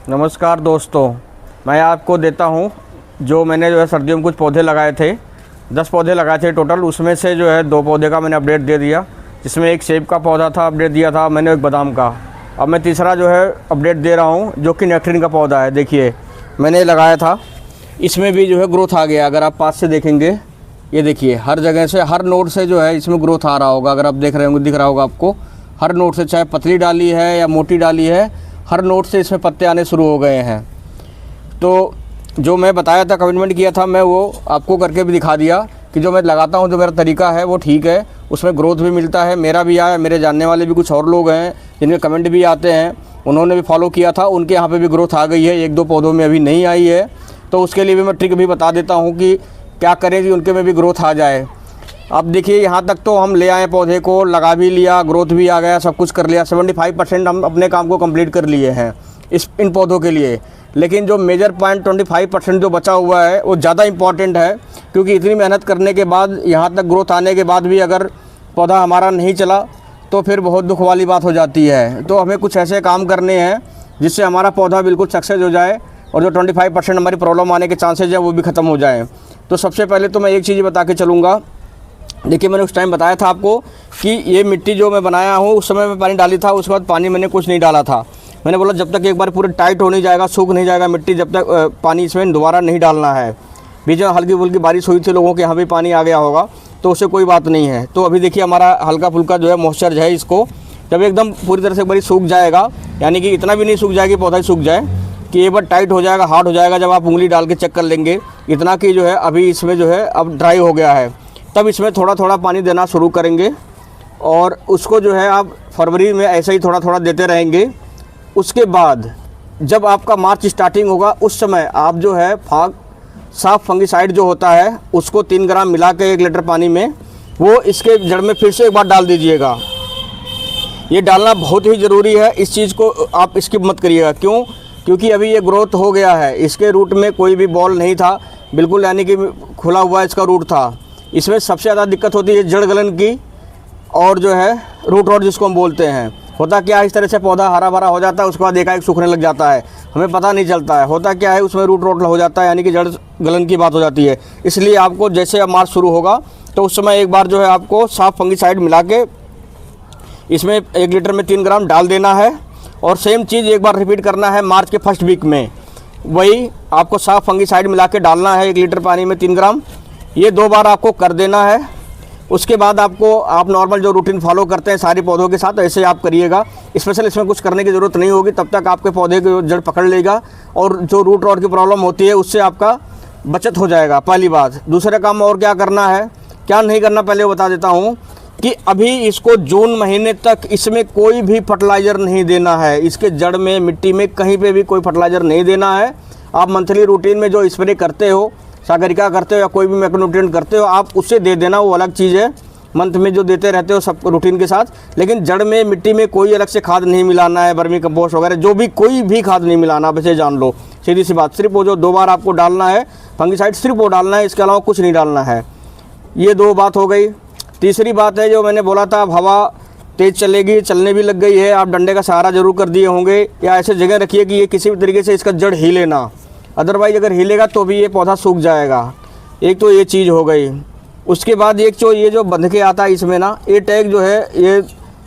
नमस्कार दोस्तों, मैं आपको देता हूं जो मैंने सर्दियों में कुछ पौधे लगाए थे। 10 पौधे लगाए थे टोटल, उसमें से 2 पौधे का मैंने अपडेट दे दिया। जिसमें एक सेब का पौधा था, अपडेट दिया था मैंने, एक बादाम का। अब मैं तीसरा अपडेट दे रहा हूं जो कि नेक्टरीन का पौधा है। देखिए मैंने लगाया था, इसमें भी ग्रोथ आ गया। अगर आप पास से देखेंगे, ये देखिए हर जगह से, हर नोड से इसमें ग्रोथ आ रहा होगा। अगर आप देख रहे होंगे, दिख रहा होगा आपको, हर नोड से, चाहे पतली डाली है या मोटी डाली है, हर नोड से इसमें पत्ते आने शुरू हो गए हैं। तो जो मैं बताया था, कमिटमेंट किया था, मैं वो आपको करके भी दिखा दिया कि जो मैं लगाता हूँ, जो मेरा तरीका है वो ठीक है, उसमें ग्रोथ भी मिलता है। मेरा भी आया, मेरे जानने वाले भी कुछ और लोग हैं जिनके कमेंट भी आते हैं, उन्होंने भी फॉलो किया था, उनके यहाँ पे भी ग्रोथ आ गई है। 1-2 पौधों में अभी नहीं आई है, तो उसके लिए भी मैं ट्रिक भी बता देता हूँ कि क्या करें कि उनके में भी ग्रोथ आ जाए। अब देखिए यहाँ तक तो हम ले आए, पौधे को लगा भी लिया, ग्रोथ भी आ गया, सब कुछ कर लिया। 75% हम अपने काम को कंप्लीट कर लिए हैं इन पौधों के लिए। लेकिन जो मेजर पॉइंट 25% जो बचा हुआ है वो ज़्यादा इम्पॉर्टेंट है, क्योंकि इतनी मेहनत करने के बाद, यहाँ तक ग्रोथ आने के बाद भी अगर पौधा हमारा नहीं चला तो फिर बहुत दुख वाली बात हो जाती है। तो हमें कुछ ऐसे काम करने हैं जिससे हमारा पौधा बिल्कुल सक्सेस हो जाए और जो 25% हमारी प्रॉब्लम आने के चांसेज है वो भी ख़त्म हो जाए। तो सबसे पहले तो मैं एक चीज़ बता के चलूँगा। देखिए मैंने उस टाइम बताया था आपको कि ये मिट्टी जो मैं बनाया हूँ, उस समय मैं पानी डाली था, उसके बाद पानी मैंने कुछ नहीं डाला था। मैंने बोला जब तक एक बार पूरे टाइट हो नहीं जाएगा, सूख नहीं जाएगा मिट्टी, जब तक पानी इसमें दोबारा नहीं डालना है। बीच में हल्की फुल्की बारिश हुई थी, लोगों के यहाँ भी पानी आ गया होगा, तो उससे कोई बात नहीं है। तो अभी देखिए हमारा हल्का फुल्का मॉइस्चर है, इसको जब एकदम पूरी तरह से एक बार सूख जाएगा, यानी कि इतना भी नहीं सूख जाएगी, पौधा ही सूख जाए कि एक बार टाइट हो जाएगा, हार्ड हो जाएगा, जब आप उंगली डाल के चेक कर लेंगे इतना कि अभी इसमें अब ड्राई हो गया है, तब इसमें थोड़ा थोड़ा पानी देना शुरू करेंगे। और उसको आप फरवरी में ऐसे ही थोड़ा थोड़ा देते रहेंगे। उसके बाद जब आपका मार्च स्टार्टिंग होगा, उस समय आप साफ फंगिसाइड जो होता है उसको 3 ग्राम मिला के 1 लीटर पानी में, वो इसके जड़ में फिर से एक बार डाल दीजिएगा। ये डालना बहुत ही ज़रूरी है, इस चीज़ को आप स्किप मत करिएगा। क्यों? क्योंकि अभी ये ग्रोथ हो गया है, इसके रूट में कोई भी बॉल नहीं था बिल्कुल, यानी कि खुला हुआ इसका रूट था। इसमें सबसे ज़्यादा दिक्कत होती है जड़ गलन की, और रूट रॉट जिसको हम बोलते हैं। होता क्या है, इस तरह से पौधा हरा भरा हो जाता है, उसके बाद एकाएक सूखने लग जाता है, हमें पता नहीं चलता है। होता क्या है, उसमें रूट रॉट हो जाता है, यानी कि जड़ गलन की बात हो जाती है। इसलिए आपको जैसे अब मार्च शुरू होगा तो उस समय एक बार आपको साफ फंगिसाइड मिला के इसमें 1 लीटर में 3 ग्राम डाल देना है। और सेम चीज़ एक बार रिपीट करना है मार्च के फर्स्ट वीक में, वही आपको साफ फंगिसाइड मिला के डालना है 1 लीटर पानी में 3 ग्राम। ये 2 बार आपको कर देना है। उसके बाद आप नॉर्मल जो रूटीन फॉलो करते हैं सारे पौधों के साथ, ऐसे आप करिएगा। स्पेशल इसमें कुछ करने की ज़रूरत नहीं होगी, तब तक आपके पौधे की जड़ पकड़ लेगा और जो रूट रॉट की प्रॉब्लम होती है उससे आपका बचत हो जाएगा, पहली बात। दूसरा काम और क्या करना है, क्या नहीं करना, पहले वो बता देता हूँ कि अभी इसको जून महीने तक इसमें कोई भी फर्टिलाइज़र नहीं देना है। इसके जड़ में, मिट्टी में, कहीं पे भी कोई फर्टिलाइज़र नहीं देना है। आप मंथली रूटीन में जो स्प्रे करते हो, सागरिका करते हो या कोई भी मैक्रोन्यूट्रिएंट करते हो, आप उससे दे देना, वो अलग चीज़ है। मंथ में जो देते रहते हो सब रूटीन के साथ, लेकिन जड़ में, मिट्टी में कोई अलग से खाद नहीं मिलाना है, वर्मी कंपोस्ट वगैरह जो भी, कोई भी खाद नहीं मिलाना, आप इसे जान लो, सीधी सी बात। सिर्फ वो जो 2 बार आपको डालना है फंगिसाइड, सिर्फ वो डालना है, इसके अलावा कुछ नहीं डालना है। ये 2 बात हो गई। तीसरी बात है जो मैंने बोला था, अब हवा तेज़ चलेगी, चलने भी लग गई है, आप डंडे का सहारा जरूर कर दिए होंगे, या ऐसे जगह रखिए कि ये किसी भी तरीके से इसका जड़ हिले ना, अदरवाइज अगर हिलेगा तो भी ये पौधा सूख जाएगा। एक तो ये चीज़ हो गई। उसके बाद एक ये जो बंध के आता है इसमें ना, ये टैग ये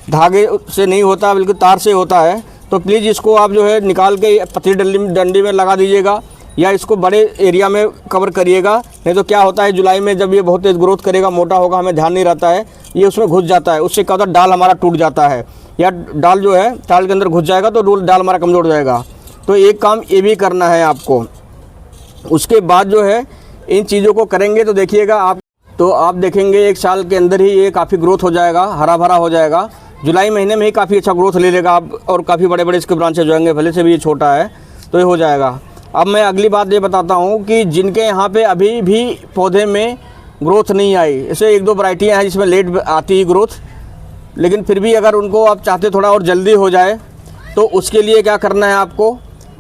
धागे से नहीं होता, बल्कि तार से होता है। तो प्लीज़ इसको आप निकाल के पतली डंडी में लगा दीजिएगा, या इसको बड़े एरिया में कवर करिएगा। नहीं तो क्या होता है, जुलाई में जब ये बहुत तेज़ ग्रोथ करेगा, मोटा होगा, हमें ध्यान नहीं रहता है, ये उसमें घुस जाता है। उससे क्या होता है, डाल हमारा टूट जाता है, या डाल ताल के अंदर घुस जाएगा तो डाल हमारा कमज़ोर हो जाएगा। तो एक काम ये भी करना है आपको। उसके बाद इन चीज़ों को करेंगे तो देखिएगा आप देखेंगे 1 साल के अंदर ही ये काफ़ी ग्रोथ हो जाएगा, हरा भरा हो जाएगा। जुलाई महीने में ही काफ़ी अच्छा ग्रोथ ले लेगा आप, और काफ़ी बड़े बड़े इसके ब्रांचेज हो जाएंगे, भले से भी ये छोटा है तो ये हो जाएगा। अब मैं अगली बात ये बताता हूँ कि जिनके यहाँ पे अभी भी पौधे में ग्रोथ नहीं आई, ऐसे 1-2 वैरायटियाँ हैं जिसमें लेट आती है ग्रोथ, लेकिन फिर भी अगर उनको आप चाहते थोड़ा और जल्दी हो जाए तो उसके लिए क्या करना है आपको,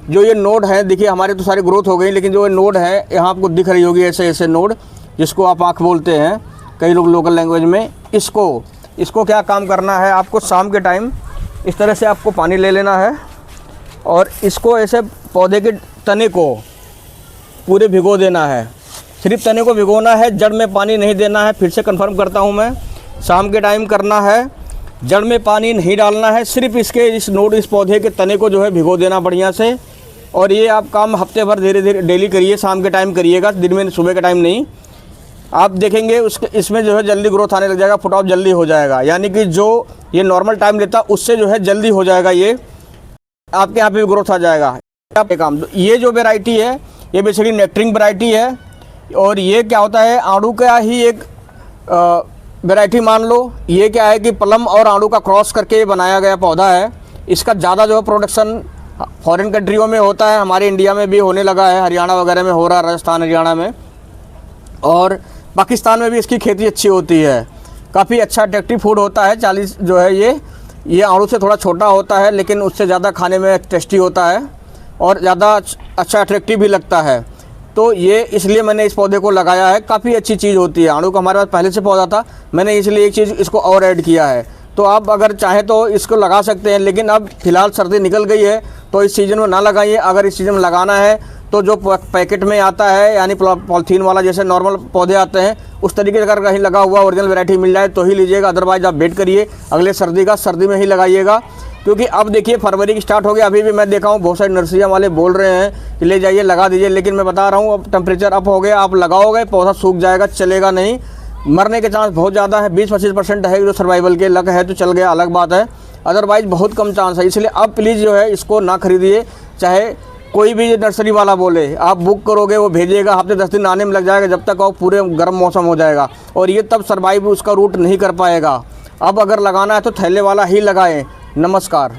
जो ये नोड है, देखिए हमारे तो सारी ग्रोथ हो गई, लेकिन जो ये नोड है यहाँ आपको दिख रही होगी ऐसे ऐसे नोड, जिसको आप आँख बोलते हैं कई लोग लोकल लैंग्वेज में, इसको क्या काम करना है आपको, शाम के टाइम इस तरह से आपको पानी ले लेना है और इसको ऐसे पौधे के तने को पूरे भिगो देना है, सिर्फ तने को भिगोना है, जड़ में पानी नहीं देना है। फिर से कंफर्म करता हूँ मैं, शाम के टाइम करना है, जड़ में पानी नहीं डालना है, सिर्फ इस पौधे के तने को जो है भिगो देना बढ़िया से। और ये आप काम हफ्ते भर धीरे धीरे डेली करिए, शाम के टाइम करिएगा, दिन में सुबह के टाइम नहीं। आप देखेंगे इसमें जो है जल्दी ग्रोथ आने लग जाएगा, फुट ऑफ जल्दी हो जाएगा, यानी कि जो ये नॉर्मल टाइम लेता उससे जो है जल्दी हो जाएगा, ये आपके यहाँ पे भी ग्रोथ आ जाएगा। आप काम ये जो वेराइटी है ये बेसिकली नेक्टरिंग वेराइटी है, और ये क्या होता है आड़ू का ही एक वेराइटी मान लो। ये क्या है कि प्लम और आड़ू का क्रॉस करके बनाया गया पौधा है। इसका ज़्यादा जो है प्रोडक्शन फॉरेन कंट्रियों में होता है, हमारे इंडिया में भी होने लगा है, हरियाणा वगैरह में हो रहा है, राजस्थान हरियाणा में, और पाकिस्तान में भी इसकी खेती अच्छी होती है। काफ़ी अच्छा अट्रैक्टिव फूड होता है। 40 जो है ये आड़ू से थोड़ा छोटा होता है, लेकिन उससे ज़्यादा खाने में टेस्टी होता है और ज़्यादा अच्छा अट्रैक्टिव भी लगता है। तो ये इसलिए मैंने इस पौधे को लगाया है, काफ़ी अच्छी चीज़ होती है। आड़ू का हमारे पास पहले से पौधा था, मैंने इसलिए एक चीज़ इसको और ऐड किया है। तो आप अगर चाहें तो इसको लगा सकते हैं, लेकिन अब फ़िलहाल सर्दी निकल गई है तो इस सीज़न में ना लगाइए। अगर इस सीज़न में लगाना है तो जो पैकेट में आता है, यानी पॉलीथीन वाला जैसे नॉर्मल पौधे आते हैं, उस तरीके से अगर कहीं लगा हुआ ओरिजिनल वैरायटी मिल जाए तो ही लीजिएगा, अदरवाइज आप वेट करिए अगले सर्दी में ही लगाइएगा। क्योंकि अब देखिए फरवरी की स्टार्ट हो गया, अभी भी मैं देखा हूँ बहुत सारे नर्सरियाँ वाले बोल रहे हैं कि ले जाइए लगा दीजिए, लेकिन मैं बता रहा हूँ अब टेम्परेचर अप हो गया, आप लगाओगे पौधा सूख जाएगा, चलेगा नहीं, मरने के चांस बहुत ज़्यादा है। 20-25% है जो सर्वाइवल के लक है तो चल गया, अलग बात है, अदरवाइज बहुत कम चांस है। इसलिए अब प्लीज़ जो है इसको ना खरीदिए, चाहे कोई भी नर्सरी वाला बोले, आप बुक करोगे वो भेजिएगा, हफ्ते 10 दिन आने में लग जाएगा, जब तक वो पूरे गर्म मौसम हो जाएगा, और ये तब सर्वाइव उसका रूट नहीं कर पाएगा। अब अगर लगाना है तो थैले वाला ही लगाएं। नमस्कार।